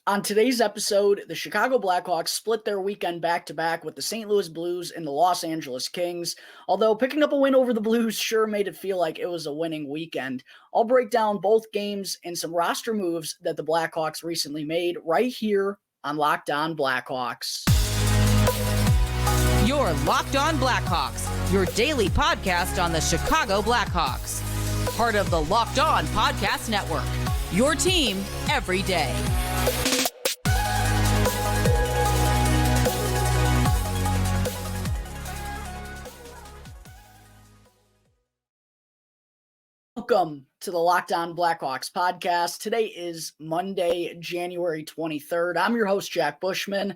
On today's episode, the Chicago Blackhawks split their weekend back-to-back with the St. Louis Blues and the Los Angeles Kings. Although picking up a win over the Blues sure made it feel like it was a winning weekend. I'll break down both games and some roster moves that the Blackhawks recently made right here on Locked On Blackhawks. You're Locked On Blackhawks, your daily podcast on the Chicago Blackhawks. Part of the Locked On Podcast Network, your team every day. Welcome to the Locked On Blackhawks podcast. Today is Monday, January 23rd. I'm your host, Jack Bushman.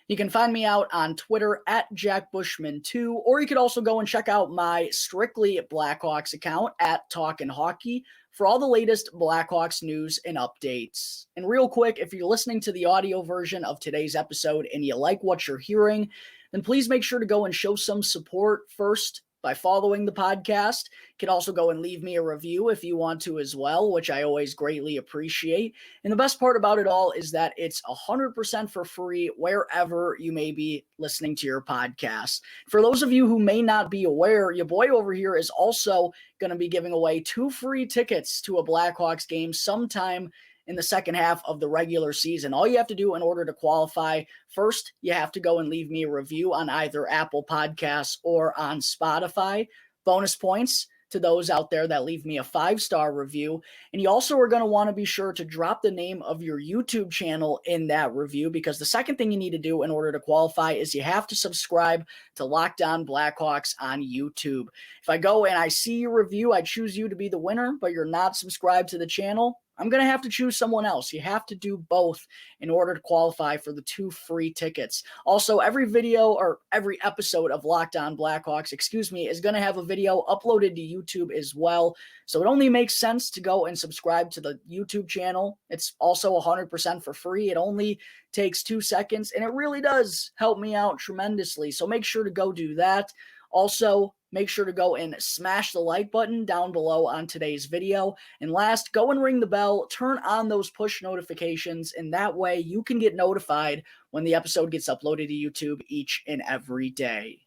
You can find me out on Twitter at Jack Bushman2, or you could also go and check out my Strictly Blackhawks account at Talkin' Hockey for all the latest Blackhawks news and updates. And real quick, if you're listening to the audio version of today's episode and you like what you're hearing, then please make sure to go and show some support first by following the podcast. You can also go and leave me a review if you want to as well, which I always greatly appreciate. And the best part about it all is that it's 100% for free wherever you may be listening to your podcast. For those of you who may not be aware, your boy over here is also going to be giving away 2 free tickets to a Blackhawks game sometime in the second half of the regular season. All you have to do in order to qualify, first, you have to go and leave me a review on either Apple Podcasts or on Spotify. Bonus points to those out there that leave me a 5-star review. And you also are going to want to be sure to drop the name of your YouTube channel in that review, because the second thing you need to do in order to qualify is you have to subscribe to Locked On Blackhawks on YouTube. If I go and I see your review, I choose you to be the winner, but you're not subscribed to the channel, I'm going to have to choose someone else. You have to do both in order to qualify for the 2 free tickets. Also, every video or every episode of Locked On Blackhawks, is going to have a video uploaded to YouTube as well. So it only makes sense to go and subscribe to the YouTube channel. It's also 100% for free. It only takes 2 seconds, and it really does help me out tremendously. So make sure to go do that. Also, make sure to go and smash the like button down below on today's video. And last, go and ring the bell, turn on those push notifications, and that way you can get notified when the episode gets uploaded to YouTube each and every day.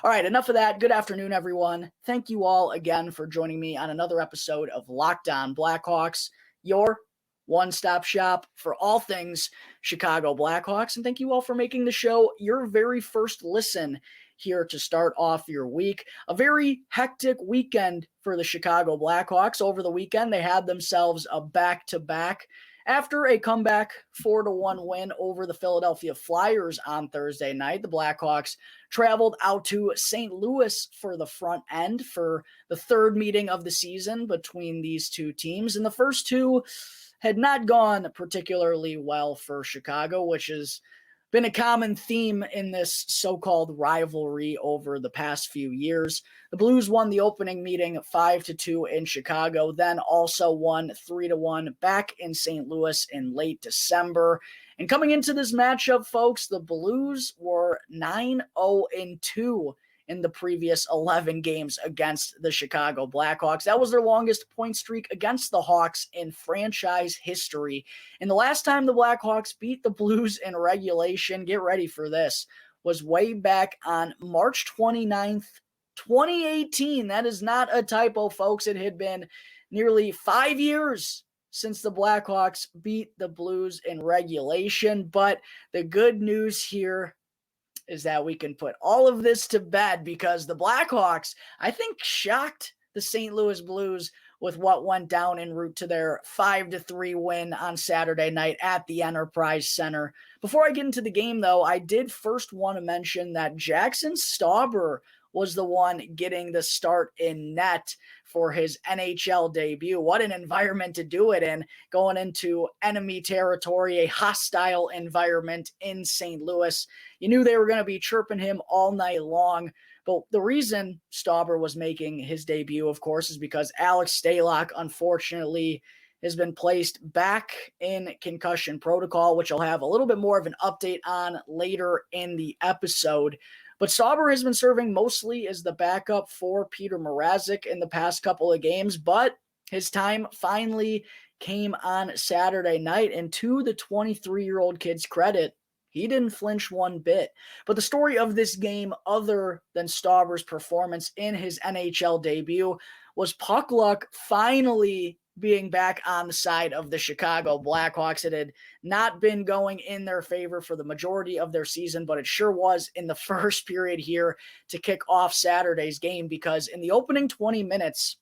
All right, enough of that. Good afternoon, everyone. Thank you all again for joining me on another episode of Locked On Blackhawks, your one-stop shop for all things Chicago Blackhawks. And thank you all for making the show your very first listen here to start off your week. A very hectic weekend for the Chicago Blackhawks. Over the weekend, they had themselves a back-to-back after a comeback 4-1 win over the Philadelphia Flyers on Thursday night. The Blackhawks traveled out to St. Louis for the front end for the third meeting of the season between these two teams. And the first two had not gone particularly well for Chicago, which has been a common theme in this so-called rivalry over the past few years. The Blues won the opening meeting 5-2 in Chicago, then also won 3-1 back in St. Louis in late December. And coming into this matchup, folks, the Blues were 9-0-2 in the previous 11 games against the Chicago Blackhawks. That was their longest point streak against the Hawks in franchise history. And the last time the Blackhawks beat the Blues in regulation, get ready for this, was way back on March 29th, 2018. That is not a typo, folks. It had been nearly 5 years since the Blackhawks beat the Blues in regulation. But the good news here is that we can put all of this to bed, because the Blackhawks, I think, shocked the St. Louis Blues with what went down en route to their 5-3 win on Saturday night at the Enterprise Center. Before I get into the game, though, I did first want to mention that Jackson Stauber was the one getting the start in net for his NHL debut. What an environment to do it in, going into enemy territory, a hostile environment in St. Louis. You knew they were going to be chirping him all night long. But the reason Stauber was making his debut, of course, is because Alex Stalock, unfortunately, has been placed back in concussion protocol, which I'll have a little bit more of an update on later in the episode. But Stauber has been serving mostly as the backup for Peter Mrazek in the past couple of games, but his time finally came on Saturday night, and to the 23-year-old kid's credit, he didn't flinch one bit. But the story of this game, other than Stauber's performance in his NHL debut, was puck luck finally being back on the side of the Chicago Blackhawks. It had not been going in their favor for the majority of their season, but it sure was in the first period here to kick off Saturday's game, because in the opening 20 minutes,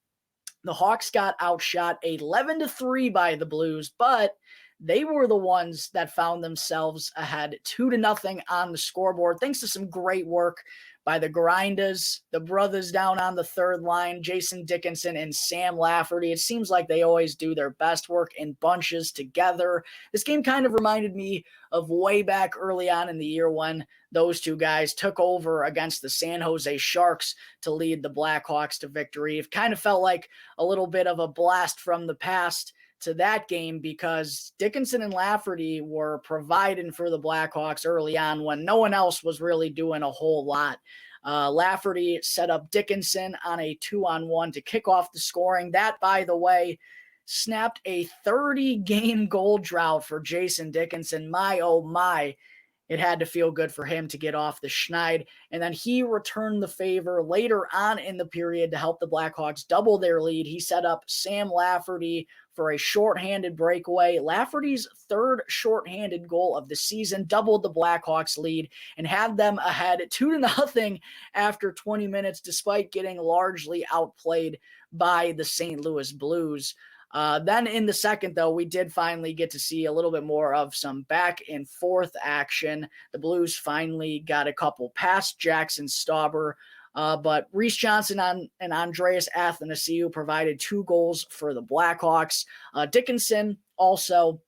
the Hawks got outshot 11-3 by the Blues, but they were the ones that found themselves ahead 2-0 on the scoreboard, thanks to some great work by the Grinders, the brothers down on the third line, Jason Dickinson and Sam Lafferty. It seems like they always do their best work in bunches together. This game kind of reminded me of way back early on in the year when those two guys took over against the San Jose Sharks to lead the Blackhawks to victory. It kind of felt like a little bit of a blast from the past to that game, because Dickinson and Lafferty were providing for the Blackhawks early on when no one else was really doing a whole lot. Lafferty set up Dickinson on a 2-on-1 to kick off the scoring. That, by the way, snapped a 30-game goal drought for Jason Dickinson. My, oh my. It had to feel good for him to get off the schneid. And then he returned the favor later on in the period to help the Blackhawks double their lead. He set up Sam Lafferty for a shorthanded breakaway. Lafferty's third shorthanded goal of the season doubled the Blackhawks lead and had them ahead 2-0 after 20 minutes, despite getting largely outplayed by the St. Louis Blues. Then in the second, though, we did finally get to see a little bit more of some back and forth action. The Blues finally got a couple past Jackson Stauber, but Reese Johnson and Andreas Athanasiou provided 2 goals for the Blackhawks. Dickinson also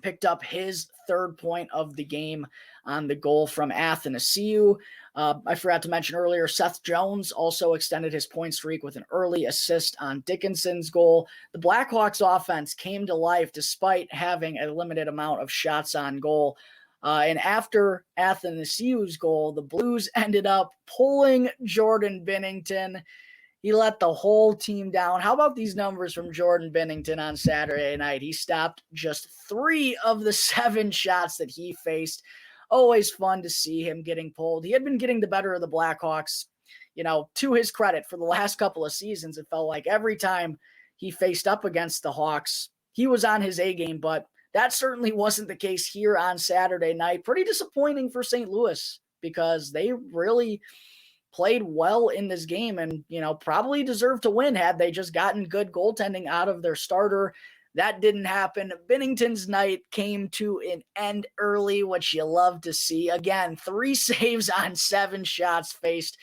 picked up his third point of the game on the goal from Athanasiou. I forgot to mention earlier, Seth Jones also extended his point streak with an early assist on Dickinson's goal. The Blackhawks offense came to life despite having a limited amount of shots on goal. And after Athanasiou's goal, the Blues ended up pulling Jordan Binnington. He let the whole team down. How about these numbers from Jordan Binnington on Saturday night? He stopped just 3 of the 7 shots that he faced. Always fun to see him getting pulled. He had been getting the better of the Blackhawks, to his credit for the last couple of seasons. It felt like every time he faced up against the Hawks, he was on his A game, but that certainly wasn't the case here on Saturday night. Pretty disappointing for St. Louis, because they really played well in this game and, probably deserved to win had they just gotten good goaltending out of their starter. That didn't happen. Binnington's night came to an end early, which you love to see. Again, 3 saves on 7 shots faced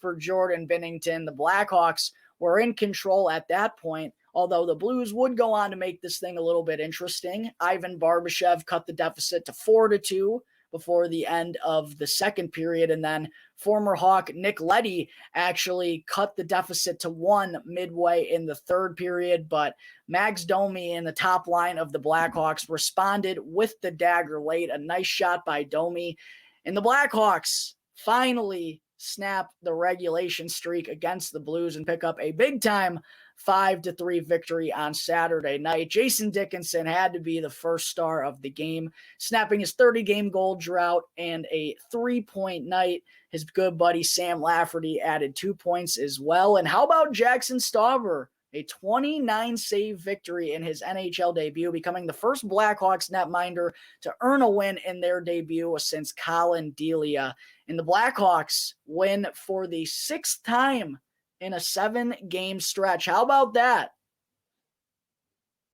for Jordan Binnington. The Blackhawks were in control at that point, although the Blues would go on to make this thing a little bit interesting. Ivan Barbashev cut the deficit to 4-2 before the end of the second period, and then former Hawk Nick Leddy actually cut the deficit to 1 midway in the third period, but Max Domi in the top line of the Blackhawks responded with the dagger late. A nice shot by Domi, and the Blackhawks finally snap the regulation streak against the Blues and pick up a big-time 5-3 victory on Saturday night. Jason Dickinson had to be the first star of the game, snapping his 30-game goal drought and a 3-point night. His good buddy Sam Lafferty added 2 points as well. And how about Jackson Stauber? A 29-save victory in his NHL debut, becoming the first Blackhawks netminder to earn a win in their debut since Colin Delia. And the Blackhawks win for the 6th time in a 7-game stretch. How about that?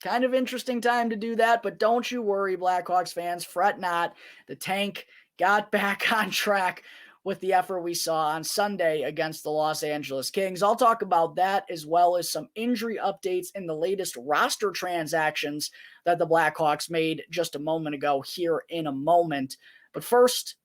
Kind of interesting time to do that, but don't you worry, Blackhawks fans. Fret not. The tank got back on track with the effort we saw on Sunday against the Los Angeles Kings. I'll talk about that, as well as some injury updates in the latest roster transactions that the Blackhawks made just a moment ago here in a moment. But first,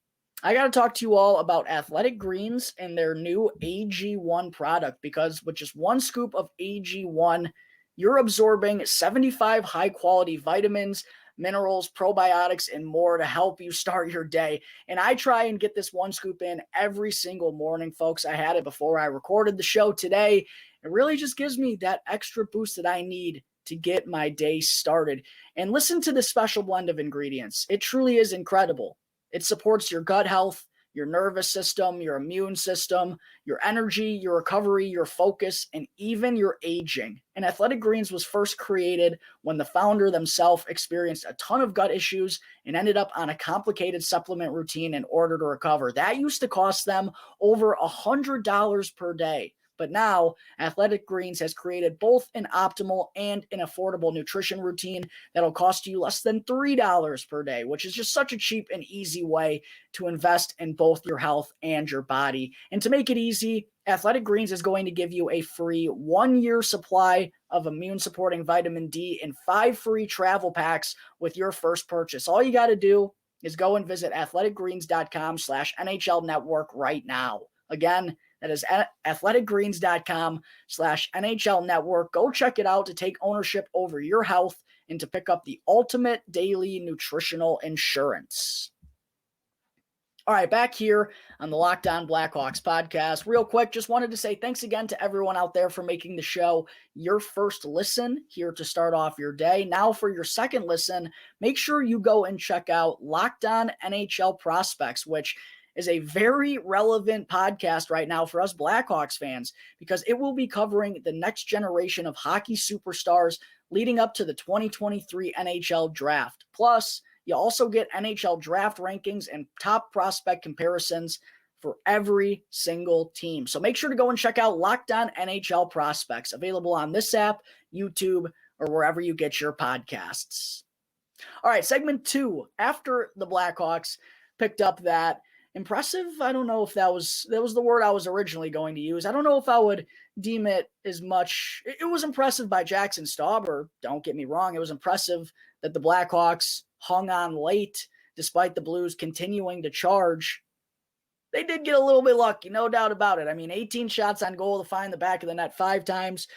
I got to talk to you all about Athletic Greens and their new AG1 product, because with just 1 scoop of AG1, you're absorbing 75 high-quality vitamins, minerals, probiotics, and more to help you start your day. And I try and get this 1 scoop in every single morning, folks. I had it before I recorded the show today. It really just gives me that extra boost that I need to get my day started. And listen to this special blend of ingredients. It truly is incredible. It supports your gut health, your nervous system, your immune system, your energy, your recovery, your focus, and even your aging. And Athletic Greens was first created when the founder themselves experienced a ton of gut issues and ended up on a complicated supplement routine in order to recover. That used to cost them over $100 per day. But now, Athletic Greens has created both an optimal and an affordable nutrition routine that'll cost you less than $3 per day, which is just such a cheap and easy way to invest in both your health and your body. And to make it easy, Athletic Greens is going to give you a free 1-year supply of immune-supporting vitamin D and 5 free travel packs with your first purchase. All you got to do is go and visit athleticgreens.com/NHL Network right now. Again, that is athleticgreens.com/NHL Network. Go check it out to take ownership over your health and to pick up the ultimate daily nutritional insurance. All right, back here on the Locked On Blackhawks podcast. Real quick, just wanted to say thanks again to everyone out there for making the show your first listen here to start off your day. Now for your second listen, make sure you go and check out Locked On NHL Prospects, which is a very relevant podcast right now for us Blackhawks fans because it will be covering the next generation of hockey superstars leading up to the 2023 NHL draft. Plus, you also get NHL draft rankings and top prospect comparisons for every single team. So make sure to go and check out Locked On NHL Prospects, available on this app, YouTube, or wherever you get your podcasts. All right, segment 2. After the Blackhawks picked up that impressive, I don't know if that was the word I was originally going to use. I don't know if I would deem it as much. It was impressive by Jackson Stauber. Don't get me wrong. It was impressive that the Blackhawks hung on late despite the Blues continuing to charge. They did get a little bit lucky, no doubt about it. I mean, 18 shots on goal to find the back of the net 5 times.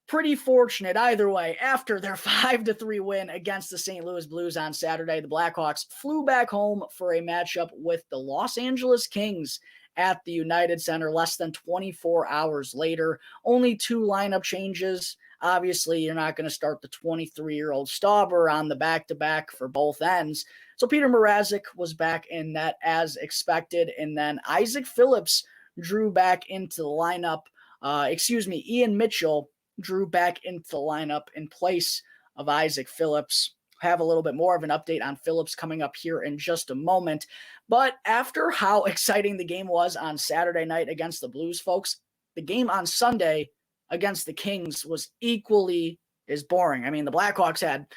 Pretty fortunate either way. After their 5-3 win against the St. Louis Blues on Saturday, the Blackhawks flew back home for a matchup with the Los Angeles Kings at the United Center less than 24 hours later. Only 2 lineup changes. Obviously, you're not going to start the 23-year-old Stauber on the back-to-back for both ends. So Peter Mrazek was back in net as expected, and then Isaac Phillips drew back into the lineup. Ian Mitchell drew back into the lineup in place of Isaac Phillips. Have a little bit more of an update on Phillips coming up here in just a moment. But after how exciting the game was on Saturday night against the Blues, folks, the game on Sunday against the Kings was equally as boring. I mean, the Blackhawks had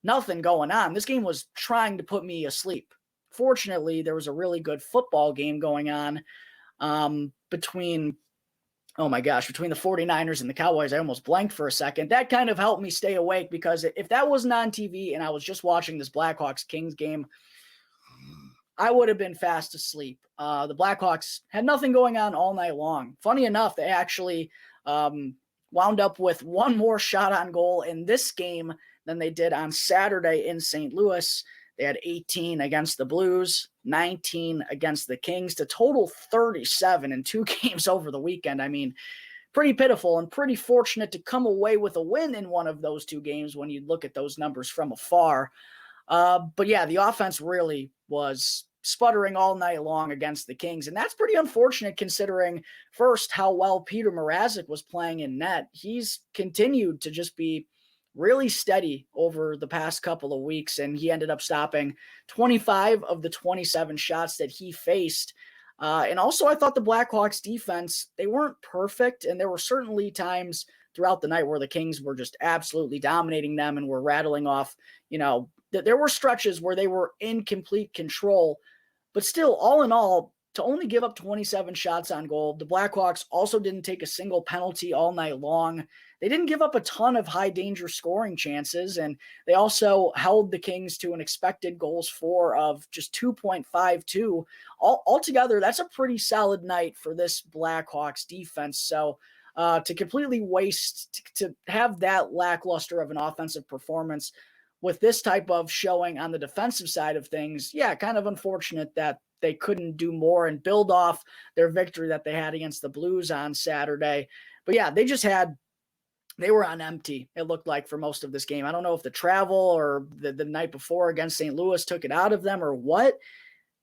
nothing going on. This game was trying to put me asleep. Fortunately, there was a really good football game going on between the 49ers and the Cowboys. I almost blanked for a second. That kind of helped me stay awake because if that wasn't on TV and I was just watching this Blackhawks-Kings game, I would have been fast asleep. The Blackhawks had nothing going on all night long. Funny enough, they actually wound up with 1 more shot on goal in this game than they did on Saturday in St. Louis. They had 18 against the Blues, 19 against the Kings, to total 37 in 2 games over the weekend. I mean, pretty pitiful and pretty fortunate to come away with a win in one of those 2 games when you look at those numbers from afar. But yeah, the offense really was sputtering all night long against the Kings. And that's pretty unfortunate considering, first, how well Peter Mrazek was playing in net. He's continued to just be really steady over the past couple of weeks, and he ended up stopping 25 of the 27 shots that he faced. And also, I thought the Blackhawks defense, they weren't perfect, and there were certainly times throughout the night where the Kings were just absolutely dominating them and were rattling off, there were stretches where they were in complete control. But still, all in all, to only give up 27 shots on goal, the Blackhawks also didn't take a single penalty all night long. They didn't give up a ton of high-danger scoring chances, and they also held the Kings to an expected goals for of just 2.52. Altogether, that's a pretty solid night for this Blackhawks defense. So to completely waste, to have that lackluster of an offensive performance with this type of showing on the defensive side of things, yeah, kind of unfortunate that they couldn't do more and build off their victory that they had against the Blues on Saturday. But yeah, they just had they were on empty, it looked like, for most of this game. I don't know if the travel or the night before against St. Louis took it out of them or what,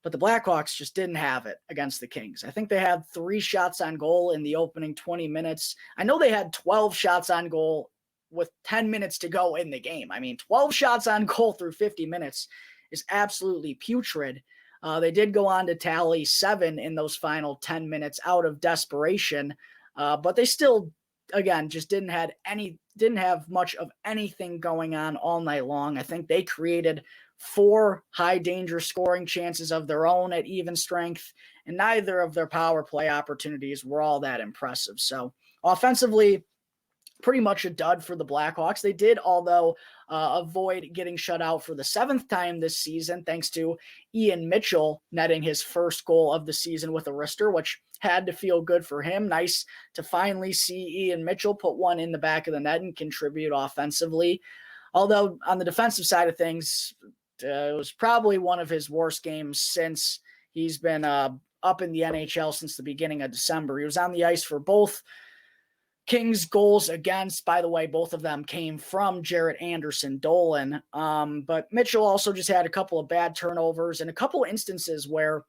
but the Blackhawks just didn't have it against the Kings. I think they had 3 shots on goal in the opening 20 minutes. I know they had 12 shots on goal with 10 minutes to go in the game. I mean, 12 shots on goal through 50 minutes is absolutely putrid. They did go on to tally 7 in those final 10 minutes out of desperation, but they still, again, just didn't have much of anything going on all night long. I think they created 4 high danger scoring chances of their own at even strength, and neither of their power play opportunities were all that impressive. So offensively, pretty much a dud for the Blackhawks. They did, although, avoid getting shut out for the 7th time this season, thanks to Ian Mitchell netting his first goal of the season with a wrister, which had to feel good for him. Nice to finally see Ian Mitchell put one in the back of the net and contribute offensively. Although on the defensive side of things, it was probably one of his worst games since he's been up in the NHL since the beginning of December. He was on the ice for both Kings goals against. By the way, both of them came from Jarrett Anderson-Dolan. But Mitchell also just had a couple of bad turnovers and a couple of instances where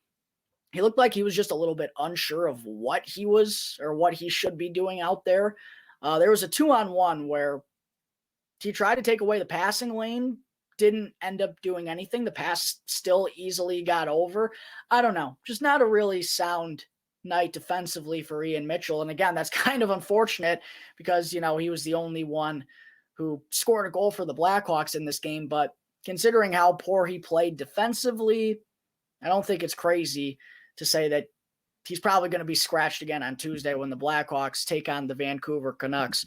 he looked like he was just a little bit unsure of what he was or what he should be doing out there. There was a 2-on-1 where he tried to take away the passing lane, didn't end up doing anything. The pass still easily got over. I don't know. Just not a really sound night defensively for Ian Mitchell. And again, that's kind of unfortunate because, he was the only one who scored a goal for the Blackhawks in this game. But considering how poor he played defensively, I don't think it's crazy to say that he's probably going to be scratched again on Tuesday when the Blackhawks take on the Vancouver Canucks.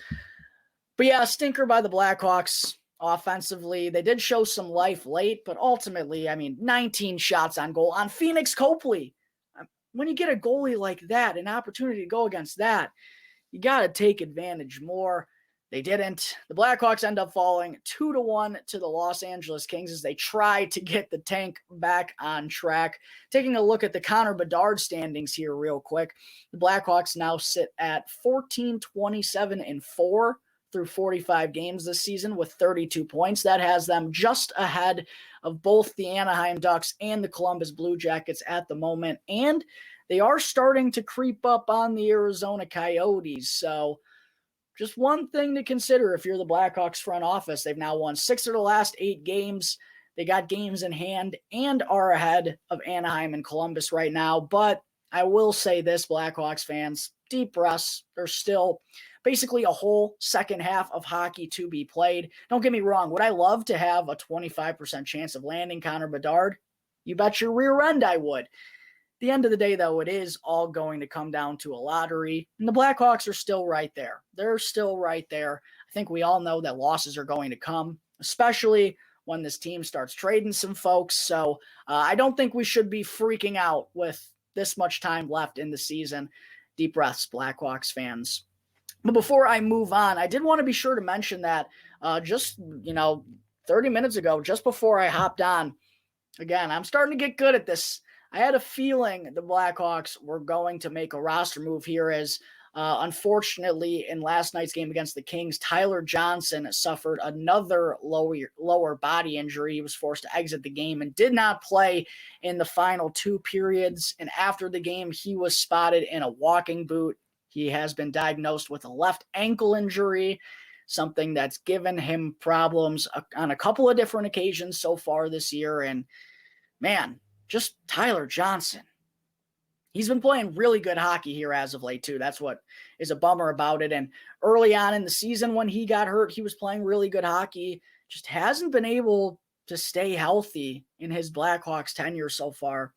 But yeah, stinker by the Blackhawks offensively. They did show some life late, but ultimately, 19 shots on goal on Phoenix Copley. When you get a goalie like that, an opportunity to go against that, you got to take advantage more. They didn't. The Blackhawks end up falling 2-1 to the Los Angeles Kings as they try to get the tank back on track. Taking a look at the Connor Bedard standings here real quick, the Blackhawks now sit at 14-27-4 through 45 games this season with 32 points. That has them just ahead of both the Anaheim Ducks and the Columbus Blue Jackets at the moment. And they are starting to creep up on the Arizona Coyotes. So just one thing to consider if you're the Blackhawks front office. They've now won 6 of the last 8 games. They got games in hand and are ahead of Anaheim and Columbus right now. But I will say this, Blackhawks fans, deep breaths. There's still basically a whole second half of hockey to be played. Don't get me wrong. Would I love to have a 25% chance of landing Connor Bedard? You bet your rear end I would. At the end of the day, though, it is all going to come down to a lottery. And the Blackhawks are still right there. They're still right there. I think we all know that losses are going to come, especially when this team starts trading some folks. So I don't think we should be freaking out with this much time left in the season. Deep breaths, Blackhawks fans. But before I move on, I did want to be sure to mention that just 30 minutes ago, just before I hopped on, again, I'm starting to get good at this. I had a feeling the Blackhawks were going to make a roster move here as, unfortunately, in last night's game against the Kings, Tyler Johnson suffered another lower body injury. He was forced to exit the game and did not play in the final 2 periods. And after the game, he was spotted in a walking boot. He has been diagnosed with a left ankle injury, something that's given him problems on a couple of different occasions so far this year. And man, just Tyler Johnson. He's been playing really good hockey here as of late, too. That's what is a bummer about it. And early on in the season when he got hurt, he was playing really good hockey. Just hasn't been able to stay healthy in his Blackhawks tenure so far.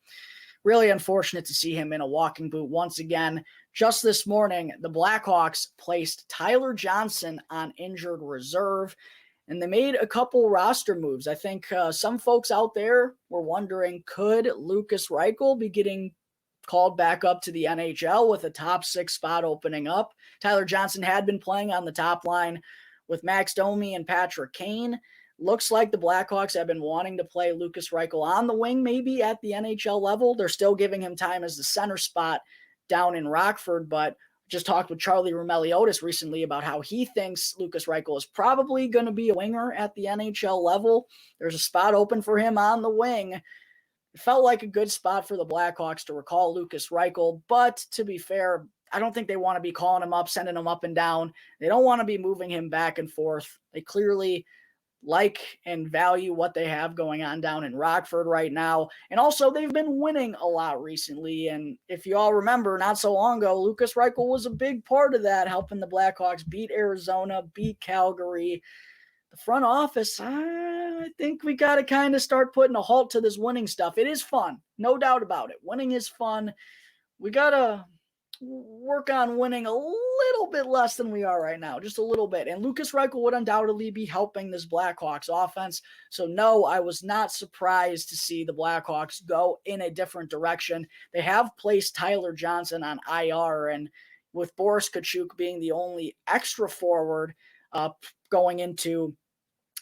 Really unfortunate to see him in a walking boot once again. Just this morning, the Blackhawks placed Tyler Johnson on injured reserve, and they made a couple roster moves. I think some folks out there were wondering, could Lukas Reichel be getting called back up to the NHL with a top 6 spot opening up? Tyler Johnson had been playing on the top line with Max Domi and Patrick Kane. Looks like the Blackhawks have been wanting to play Lukas Reichel on the wing, maybe at the NHL level. They're still giving him time as the center spot down in Rockford, but Just talked with Charlie Roumeliotis recently about how he thinks Lukas Reichel is probably going to be a winger at the NHL level. There's a spot open for him on the wing. It felt like a good spot for the Blackhawks to recall Lukas Reichel, but to be fair, I don't think they want to be calling him up, sending him up and down. They don't want to be moving him back and forth. They clearly like and value what they have going on down in Rockford right now. And also, they've been winning a lot recently. And if you all remember, not so long ago, Lukas Reichel was a big part of that, helping the Blackhawks beat Arizona, beat Calgary. The front office, I think we got to kind of start putting a halt to this winning stuff. It is fun, no doubt about it. Winning is fun. We got to work on winning a little bit less than we are right now, just a little bit. And Lukas Reichel would undoubtedly be helping this Blackhawks offense. So no, I was not surprised to see the Blackhawks go in a different direction. They have placed Tyler Johnson on IR, and with Boris Kachuk being the only extra forward going into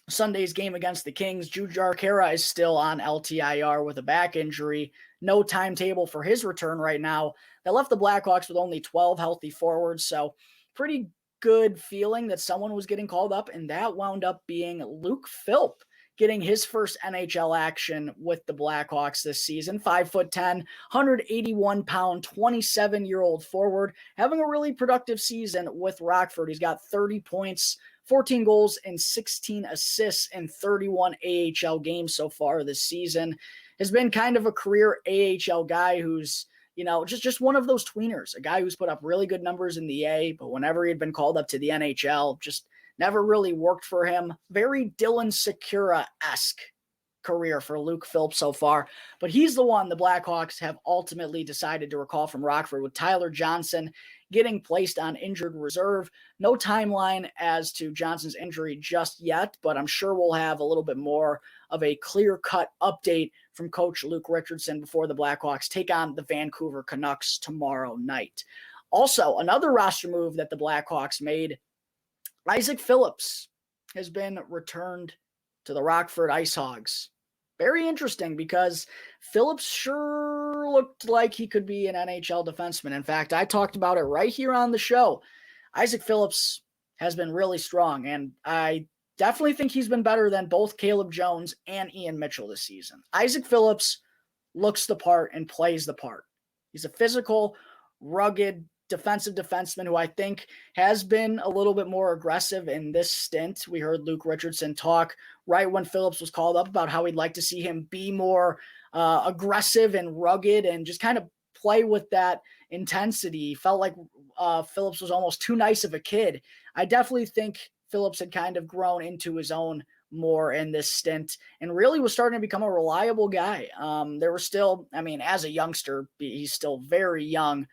Sunday's game against the Kings, Jujhar Khaira is still on LTIR with a back injury. No timetable for his return right now. That left the Blackhawks with only 12 healthy forwards, so pretty good feeling that someone was getting called up, and that wound up being Luke Philp, getting his first NHL action with the Blackhawks this season. 5'10", 181-pound, 27-year-old forward, having a really productive season with Rockford. He's got 30 points, 14 goals, and 16 assists in 31 AHL games so far this season. Has been kind of a career AHL guy who's, just one of those tweeners, a guy who's put up really good numbers in the A, but whenever he'd been called up to the NHL, just never really worked for him. Very Dylan Sikura-esque career for Luke Philp so far, but he's the one the Blackhawks have ultimately decided to recall from Rockford, with Tyler Johnson getting placed on injured reserve. No timeline as to Johnson's injury just yet, but I'm sure we'll have a little bit more of a clear-cut update from Coach Luke Richardson before the Blackhawks take on the Vancouver Canucks tomorrow night. Also, another roster move that the Blackhawks made, Isaac Phillips has been returned to the Rockford Ice Hogs. Very interesting, because Phillips sure looked like he could be an NHL defenseman. In fact, I talked about it right here on the show. Isaac Phillips has been really strong, and I definitely think he's been better than both Caleb Jones and Ian Mitchell this season. Isaac Phillips looks the part and plays the part. He's a physical, rugged, defensive defenseman who I think has been a little bit more aggressive in this stint. We heard Luke Richardson talk right when Phillips was called up about how he'd like to see him be more aggressive and rugged and just kind of play with that intensity. He felt like Phillips was almost too nice of a kid. I definitely think Phillips had kind of grown into his own more in this stint and really was starting to become a reliable guy. There were still, as a youngster, he's still very young.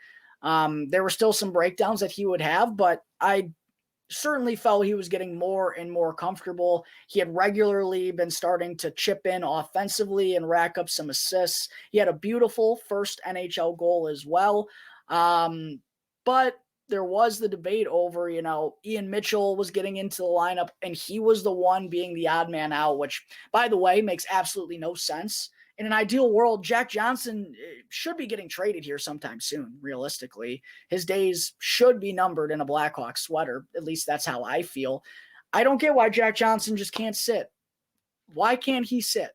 There were still some breakdowns that he would have, but I certainly felt he was getting more and more comfortable. He had regularly been starting to chip in offensively and rack up some assists. He had a beautiful first NHL goal as well. But there was the debate over, Ian Mitchell was getting into the lineup and he was the one being the odd man out, which, by the way, makes absolutely no sense. In an ideal world, Jack Johnson should be getting traded here sometime soon, realistically. His days should be numbered in a Blackhawks sweater. At least that's how I feel. I don't get why Jack Johnson just can't sit. Why can't he sit?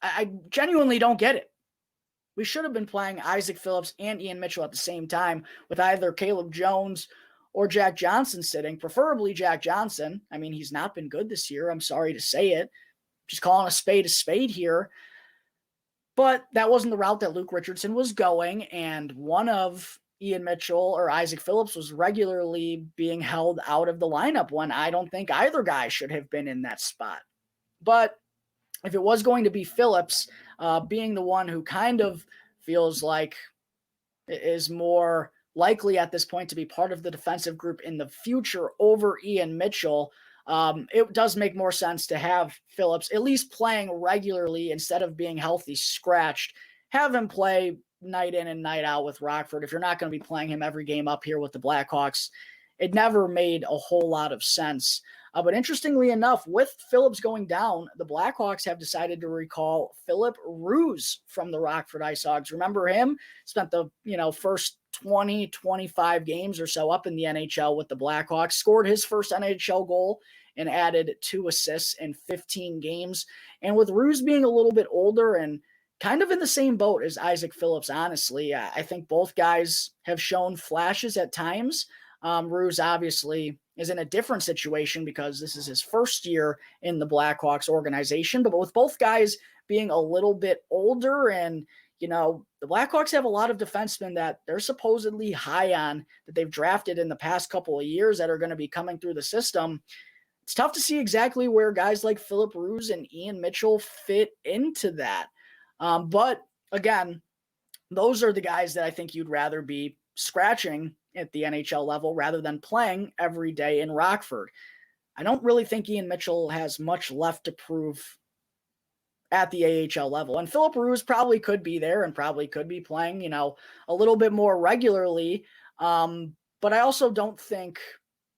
I genuinely don't get it. We should have been playing Isaac Phillips and Ian Mitchell at the same time, with either Caleb Jones or Jack Johnson sitting, preferably Jack Johnson. He's not been good this year. I'm sorry to say it. Just calling a spade here. But that wasn't the route that Luke Richardson was going, and one of Ian Mitchell or Isaac Phillips was regularly being held out of the lineup when I don't think either guy should have been in that spot. But if it was going to be Phillips, being the one who kind of feels like is more likely at this point to be part of the defensive group in the future over Ian Mitchell, it does make more sense to have Phillips at least playing regularly instead of being healthy scratched. Have him play night in and night out with Rockford. If you're not going to be playing him every game up here with the Blackhawks, it never made a whole lot of sense. But interestingly enough, with Phillips going down, the Blackhawks have decided to recall Philip Roos from the Rockford Ice Hogs. Remember him? Spent the first 20, 25 games or so up in the NHL with the Blackhawks, scored his first NHL goal and added 2 assists in 15 games. And with Roos being a little bit older and kind of in the same boat as Isaac Phillips, honestly, I think both guys have shown flashes at times. Roos obviously is in a different situation because this is his first year in the Blackhawks organization, but with both guys being a little bit older and, the Blackhawks have a lot of defensemen that they're supposedly high on that they've drafted in the past couple of years that are going to be coming through the system. It's tough to see exactly where guys like Philip Roos and Ian Mitchell fit into that. But again, those are the guys that I think you'd rather be scratching at the NHL level rather than playing every day in Rockford. I don't really think Ian Mitchell has much left to prove at the AHL level. And Philip Roos probably could be there and probably could be playing, a little bit more regularly. But I also don't think,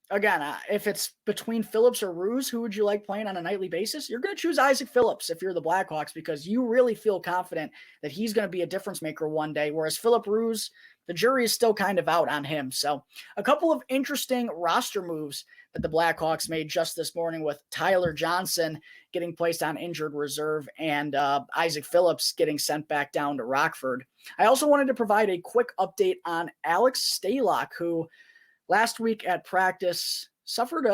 again, if it's between Phillips or Roos, who would you like playing on a nightly basis? You're going to choose Isaac Phillips if you're the Blackhawks because you really feel confident that he's going to be a difference maker one day, whereas Philip Roos, the jury is still kind of out on him. So a couple of interesting roster moves that the Blackhawks made just this morning with Tyler Johnson getting placed on injured reserve and Isaac Phillips getting sent back down to Rockford. I also wanted to provide a quick update on Alex Stalock, who last week at practice suffered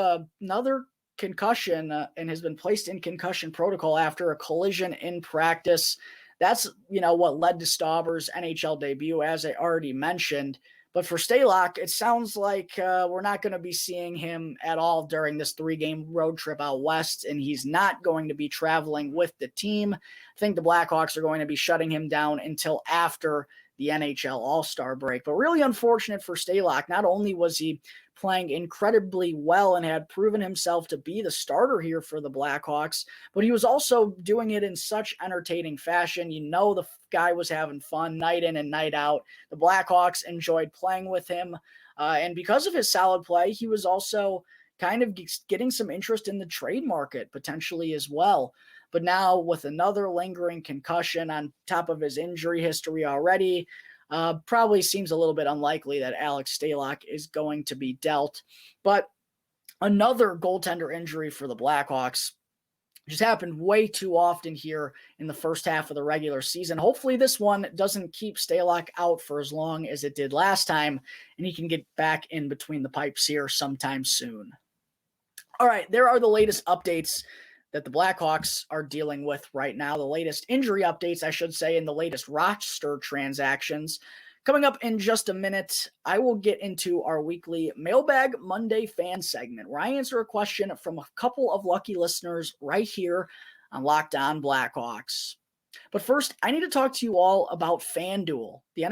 another concussion and has been placed in concussion protocol after a collision in practice. That's, what led to Stauber's NHL debut, as I already mentioned. But for Stalock, it sounds like we're not going to be seeing him at all during this 3-game road trip out west, and he's not going to be traveling with the team. I think the Blackhawks are going to be shutting him down until after the NHL All-Star break. But really unfortunate for Stalock. Not only was he playing incredibly well and had proven himself to be the starter here for the Blackhawks, but he was also doing it in such entertaining fashion. The guy was having fun night in and night out. The Blackhawks enjoyed playing with him. And because of his solid play, he was also kind of getting some interest in the trade market potentially as well. But now with another lingering concussion on top of his injury history already, probably seems a little bit unlikely that Alex Stalock is going to be dealt. But another goaltender injury for the Blackhawks just happened way too often here in the first half of the regular season. Hopefully this one doesn't keep Stalock out for as long as it did last time, and he can get back in between the pipes here sometime soon. All right, there are the latest updates that the Blackhawks are dealing with right now, the latest injury updates, I should say, and the latest roster transactions. Coming up in just a minute, I will get into our weekly Mailbag Monday fan segment, where I answer a question from a couple of lucky listeners right here on Locked On Blackhawks. But first, I need to talk to you all about FanDuel. The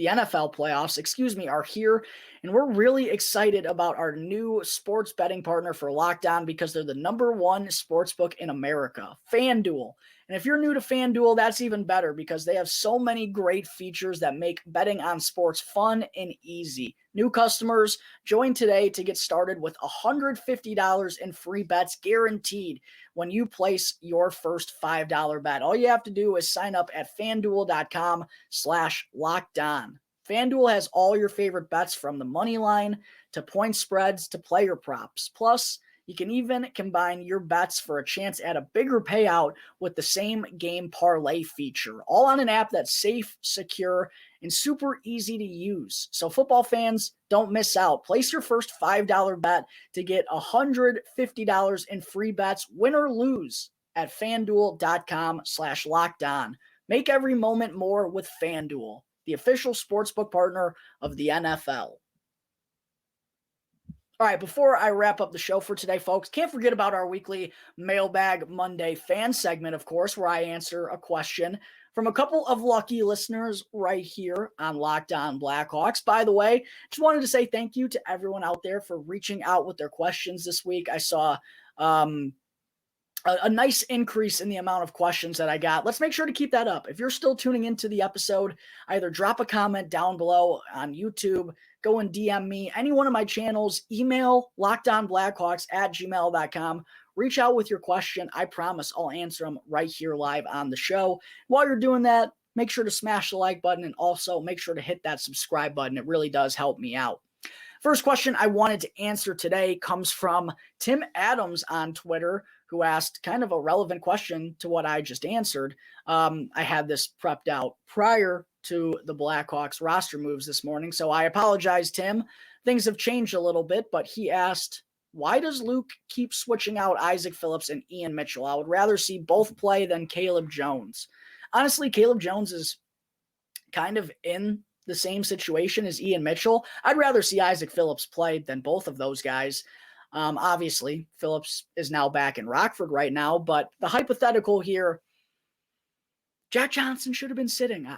NFL playoffs, are here, and we're really excited about our new sports betting partner for Locked On because they're the #1 sportsbook in America, FanDuel. And if you're new to FanDuel, that's even better because they have so many great features that make betting on sports fun and easy. New customers, join today to get started with $150 in free bets guaranteed when you place your first $5 bet. All you have to do is sign up at FanDuel.com/lockedon. FanDuel has all your favorite bets from the money line to point spreads to player props. Plus, you can even combine your bets for a chance at a bigger payout with the same game parlay feature, all on an app that's safe, secure, and super easy to use. So football fans, don't miss out. Place your first $5 bet to get $150 in free bets, win or lose, at FanDuel.com/lockedon. Make every moment more with FanDuel, the official sportsbook partner of the NFL. All right, before I wrap up the show for today, folks, can't forget about our weekly Mailbag Monday fan segment, of course, where I answer a question from a couple of lucky listeners right here on Locked On Blackhawks. By the way, just wanted to say thank you to everyone out there for reaching out with their questions this week. I saw a nice increase in the amount of questions that I got. Let's make sure to keep that up. If you're still tuning into the episode, either drop a comment down below on YouTube, go and DM me, any one of my channels, email lockedonblackhawks@gmail.com. Reach out with your question. I promise I'll answer them right here live on the show. While you're doing that, make sure to smash the like button and also make sure to hit that subscribe button. It really does help me out. First question I wanted to answer today comes from Tim Adams on Twitter, who asked kind of a relevant question to what I just answered. I had this prepped out prior to the Blackhawks roster moves this morning, so I apologize, Tim. Things have changed a little bit, but he asked, why does Luke keep switching out Isaac Phillips and Ian Mitchell? I would rather see both play than Caleb Jones. Honestly, Caleb Jones is kind of in the same situation as Ian Mitchell. I'd rather see Isaac Phillips play than both of those guys. Obviously, Phillips is now back in Rockford right now, but the hypothetical here, Jack Johnson should have been sitting.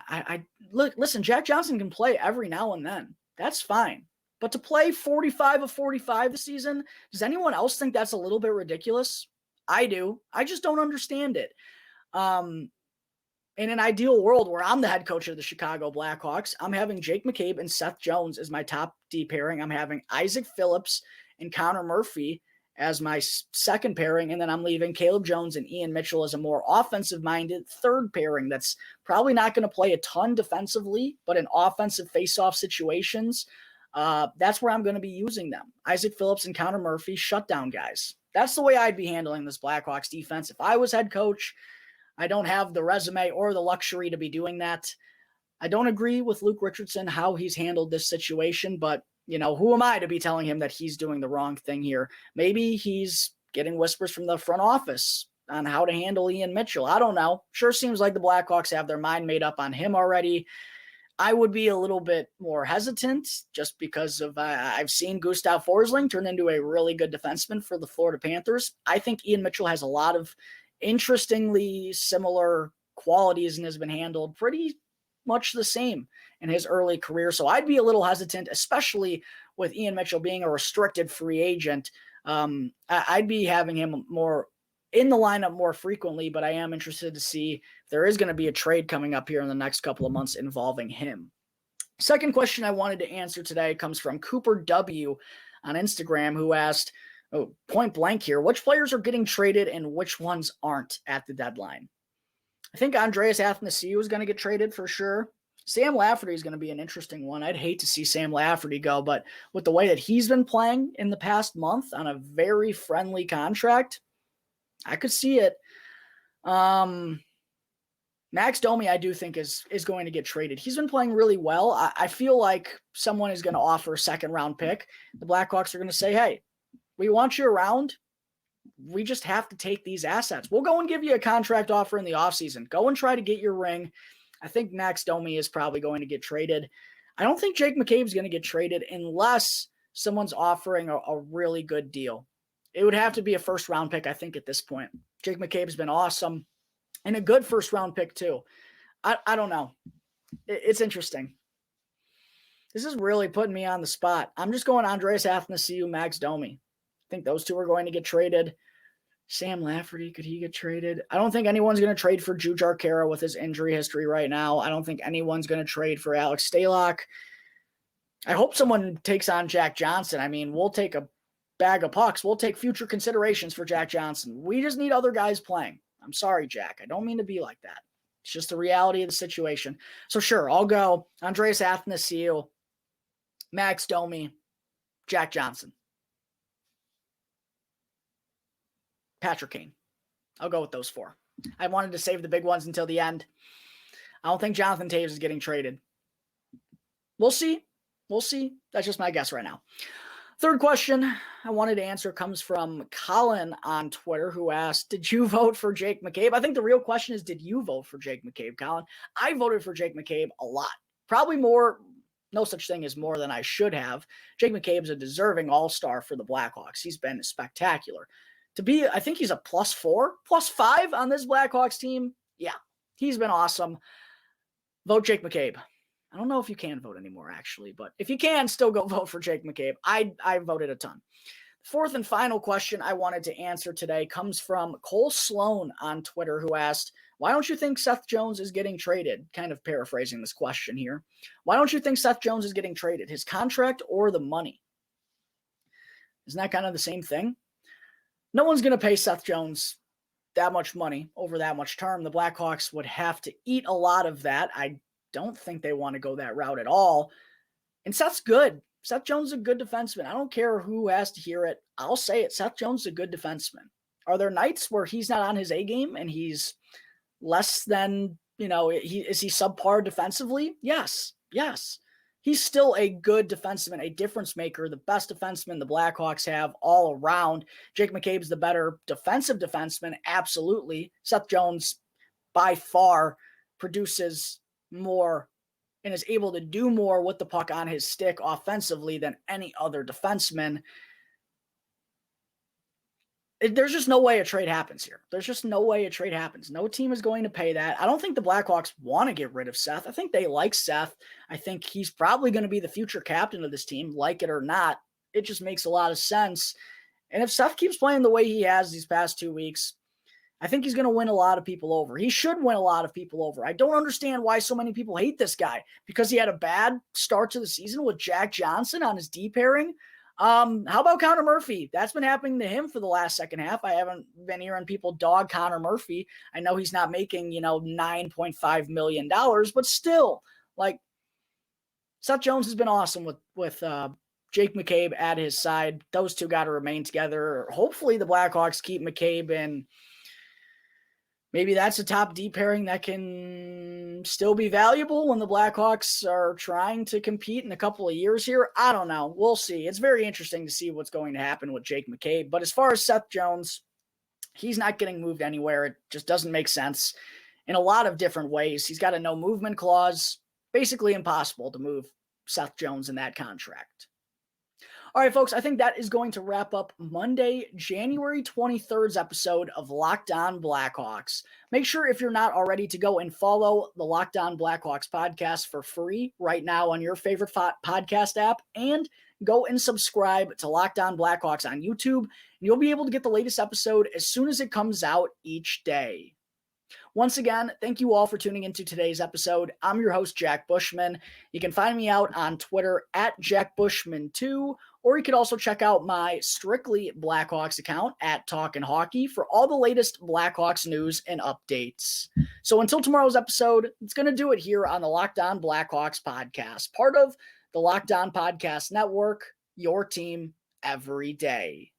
Listen, Jack Johnson can play every now and then. That's fine. But to play 45 of 45 this season, does anyone else think that's a little bit ridiculous? I do. I just don't understand it. In an ideal world where I'm the head coach of the Chicago Blackhawks, I'm having Jake McCabe and Seth Jones as my top D pairing. I'm having Isaac Phillips and Connor Murphy as my second pairing, and then I'm leaving Caleb Jones and Ian Mitchell as a more offensive-minded third pairing that's probably not going to play a ton defensively, but in offensive face-off situations, that's where I'm going to be using them. Isaac Phillips and Connor Murphy, shutdown guys. That's the way I'd be handling this Blackhawks defense. If I was head coach, I don't have the resume or the luxury to be doing that. I don't agree with Luke Richardson, how he's handled this situation, but, you know, who am I to be telling him that he's doing the wrong thing here? Maybe he's getting whispers from the front office on how to handle Ian Mitchell. I don't know. Sure seems like the Blackhawks have their mind made up on him already. I would be a little bit more hesitant just because of I've seen Gustav Forsling turn into a really good defenseman for the Florida Panthers. I think Ian Mitchell has a lot of interestingly similar qualities and has been handled pretty much the same in his early career. So I'd be a little hesitant, especially with Ian Mitchell being a restricted free agent. I'd be having him more in the lineup more frequently, but I am interested to see if there is going to be a trade coming up here in the next couple of months involving him. Second question I wanted to answer today comes from Cooper W on Instagram, who asked, point blank here, which players are getting traded and which ones aren't at the deadline? I think Andreas Athanasiou is going to get traded for sure. Sam Lafferty is going to be an interesting one. I'd hate to see Sam Lafferty go, but with the way that he's been playing in the past month on a very friendly contract, I could see it. Max Domi, I do think is going to get traded. He's been playing really well. I feel like someone is going to offer a second round pick. The Blackhawks are going to say, hey, we want you around. We just have to take these assets. We'll go and give you a contract offer in the offseason. Go and try to get your ring. I think Max Domi is probably going to get traded. I don't think Jake McCabe is going to get traded unless someone's offering a really good deal. It would have to be a first-round pick, I think, at this point. Jake McCabe's been awesome and a good first-round pick, too. I don't know. It's interesting. This is really putting me on the spot. I'm just going Andreas Athanasiou, Max Domi. I think those two are going to get traded. Sam Lafferty, could he get traded? I don't think anyone's going to trade for Jujhar Khaira with his injury history right now. I don't think anyone's going to trade for Alex Stalock. I hope someone takes on Jack Johnson. I mean, we'll take a bag of pucks. We'll take future considerations for Jack Johnson. We just need other guys playing. I'm sorry, Jack. I don't mean to be like that. It's just the reality of the situation. So sure, I'll go Andreas Athanasiou, Max Domi, Jack Johnson. Patrick Kane. I'll go with those four. I wanted to save the big ones until the end. I don't think Jonathan Taves is getting traded. We'll see. We'll see. That's just my guess right now. Third question I wanted to answer comes from Colin on Twitter, who asked, did you vote for Jake McCabe? I think the real question is, did you vote for Jake McCabe, Colin? I voted for Jake McCabe a lot. Probably more, no such thing as more than I should have. Jake McCabe's a deserving all-star for the Blackhawks. He's been spectacular. To be, I think he's a +4, +5 on this Blackhawks team. Yeah, he's been awesome. Vote Jake McCabe. I don't know if you can vote anymore, actually, but if you can, still go vote for Jake McCabe. I voted a ton. Fourth and final question I wanted to answer today comes from Cole Sloan on Twitter, who asked, why don't you think Seth Jones is getting traded? Kind of paraphrasing this question here. Why don't you think Seth Jones is getting traded? His contract or the money? Isn't that kind of the same thing? No one's going to pay Seth Jones that much money over that much term, the Blackhawks would have to eat a lot of that. I don't think they want to go that route at all. And Seth's good. Seth Jones is a good defenseman. I don't care who has to hear it. I'll say it. Seth Jones is a good defenseman. Are there nights where he's not on his A game and he's less than, is he subpar defensively? Yes. He's still a good defenseman, a difference maker, the best defenseman the Blackhawks have all around. Jake McCabe's the better defensive defenseman, absolutely. Seth Jones, by far, produces more and is able to do more with the puck on his stick offensively than any other defenseman. There's just no way a trade happens here. There's just no way a trade happens. No team is going to pay that. I don't think the Blackhawks want to get rid of Seth. I think they like Seth. I think he's probably going to be the future captain of this team, like it or not. It just makes a lot of sense. And if Seth keeps playing the way he has these past 2 weeks, I think he's going to win a lot of people over. He should win a lot of people over. I don't understand why so many people hate this guy, because he had a bad start to the season with Jack Johnson on his D pairing. How about Connor Murphy? That's been happening to him for the last second half. I haven't been hearing people dog Connor Murphy. I know he's not making, $9.5 million, but still, Seth Jones has been awesome with Jake McCabe at his side. Those two got to remain together. Hopefully the Blackhawks keep McCabe, and maybe that's a top D pairing that can still be valuable when the Blackhawks are trying to compete in a couple of years here. I don't know. We'll see. It's very interesting to see what's going to happen with Jake McCabe. But as far as Seth Jones, he's not getting moved anywhere. It just doesn't make sense in a lot of different ways. He's got a no movement clause. Basically impossible to move Seth Jones in that contract. All right, folks, I think that is going to wrap up Monday, January 23rd's episode of Locked On Blackhawks. Make sure, if you're not already, to go and follow the Locked On Blackhawks podcast for free right now on your favorite podcast app, and go and subscribe to Locked On Blackhawks on YouTube, and you'll be able to get the latest episode as soon as it comes out each day. Once again, thank you all for tuning into today's episode. I'm your host, Jack Bushman. You can find me out on Twitter at JackBushman2, or you could also check out my Strictly Blackhawks account at Talkin' Hockey for all the latest Blackhawks news and updates. So until tomorrow's episode, it's going to do it here on the Locked On Blackhawks podcast, part of the Locked On Podcast Network, your team every day.